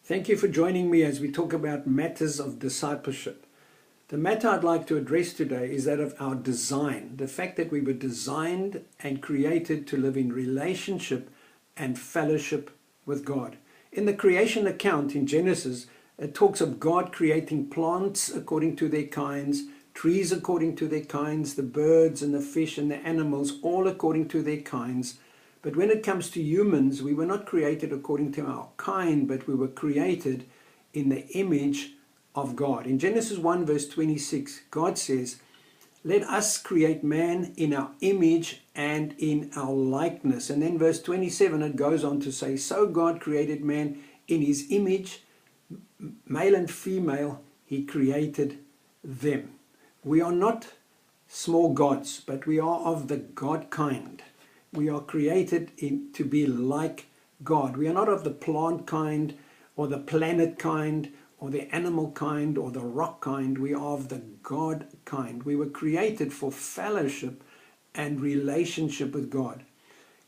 Thank you for joining me as we talk about matters of discipleship. The matter I'd like to address today is that of our design, the fact that we were designed and created to live in relationship and fellowship with God. In the creation account in Genesis, it talks of God creating plants according to their kinds, trees according to their kinds, the birds and the fish and the animals, all according to their kinds. But when it comes to humans, we were not created according to our kind, but we were created in the image of God. In Genesis 1 verse 26, God says, "Let us create man in our image and in our likeness." And then verse 27, it goes on to say, "So God created man in his image, male and female, he created them." We are not small gods, but we are of the God kind. We are created to be like God. We are not of the plant kind or the planet kind or the animal kind or the rock kind. We are of the God kind. We were created for fellowship and relationship with God.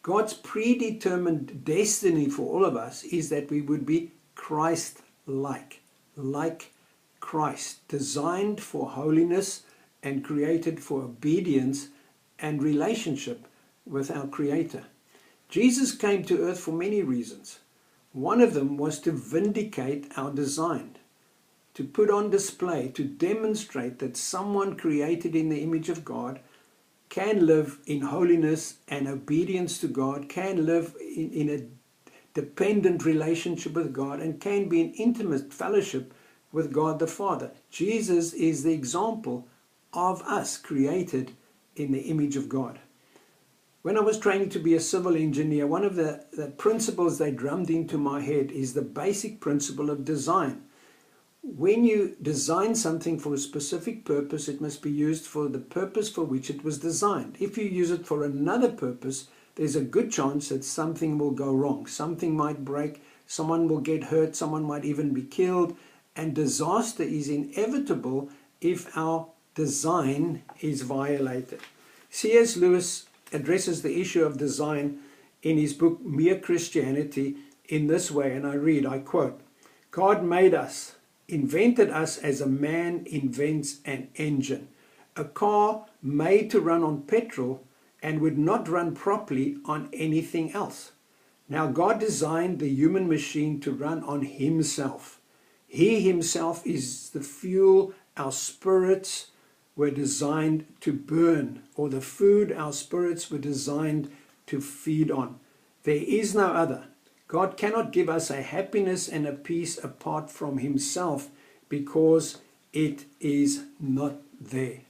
God's predetermined destiny for all of us is that we would be Christ-like, like Christ, designed for holiness and created for obedience and relationship with our Creator. Jesus came to earth for many reasons. One of them was to vindicate our design, to put on display, to demonstrate that someone created in the image of God can live in holiness and obedience to God, can live in a dependent relationship with God, and can be in intimate fellowship with God the Father. Jesus is the example of us created in the image of God. When I was training to be a civil engineer, one of the principles they drummed into my head is the basic principle of design. When you design something for a specific purpose, it must be used for the purpose for which it was designed. If you use it for another purpose, there's a good chance that something will go wrong. Something might break, someone will get hurt, someone might even be killed, and disaster is inevitable if our design is violated. C.S. Lewis addresses the issue of design in his book Mere Christianity in this way, and I quote, "God made us, invented us as a man invents an engine, a car made to run on petrol and would not run properly on anything else. Now God designed the human machine to run on himself. He himself is the fuel our spirits were designed to burn, or the food our spirits were designed to feed on. There is no other. God cannot give us a happiness and a peace apart from himself, because it is not there."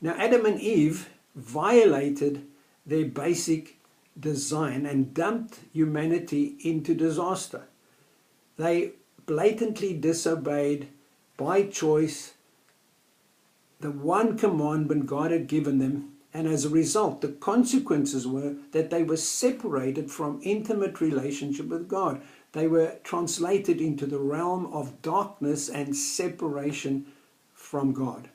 Now Adam and Eve violated their basic design and dumped humanity into disaster. They blatantly disobeyed by choice the one commandment God had given them, and as a result, the consequences were that they were separated from intimate relationship with God. They were translated into the realm of darkness and separation from God.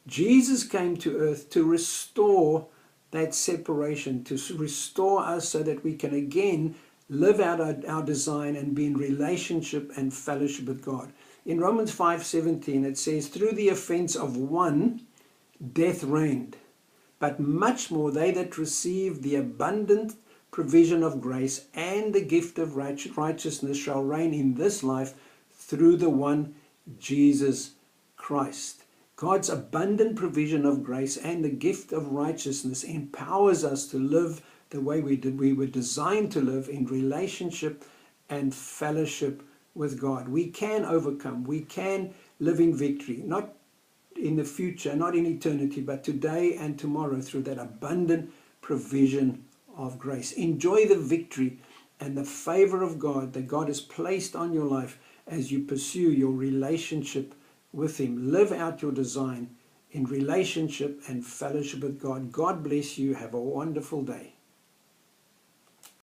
Jesus came to earth to restore that separation, to restore us so that we can again live out our design and be in relationship and fellowship with God. In Romans 5:17 it says, "Through the offense of one, death reigned, but much more they that receive the abundant provision of grace and the gift of righteousness shall reign in this life through the one Jesus Christ." God's abundant provision of grace and the gift of righteousness empowers us to live the way we were designed to live, in relationship and fellowship with God. We can overcome. We can live in victory, not in the future, not in eternity, but today and tomorrow through that abundant provision of grace. Enjoy the victory and the favor of God that God has placed on your life as you pursue your relationship with him. Live out your design in relationship and fellowship with God. God bless you. Have a wonderful day.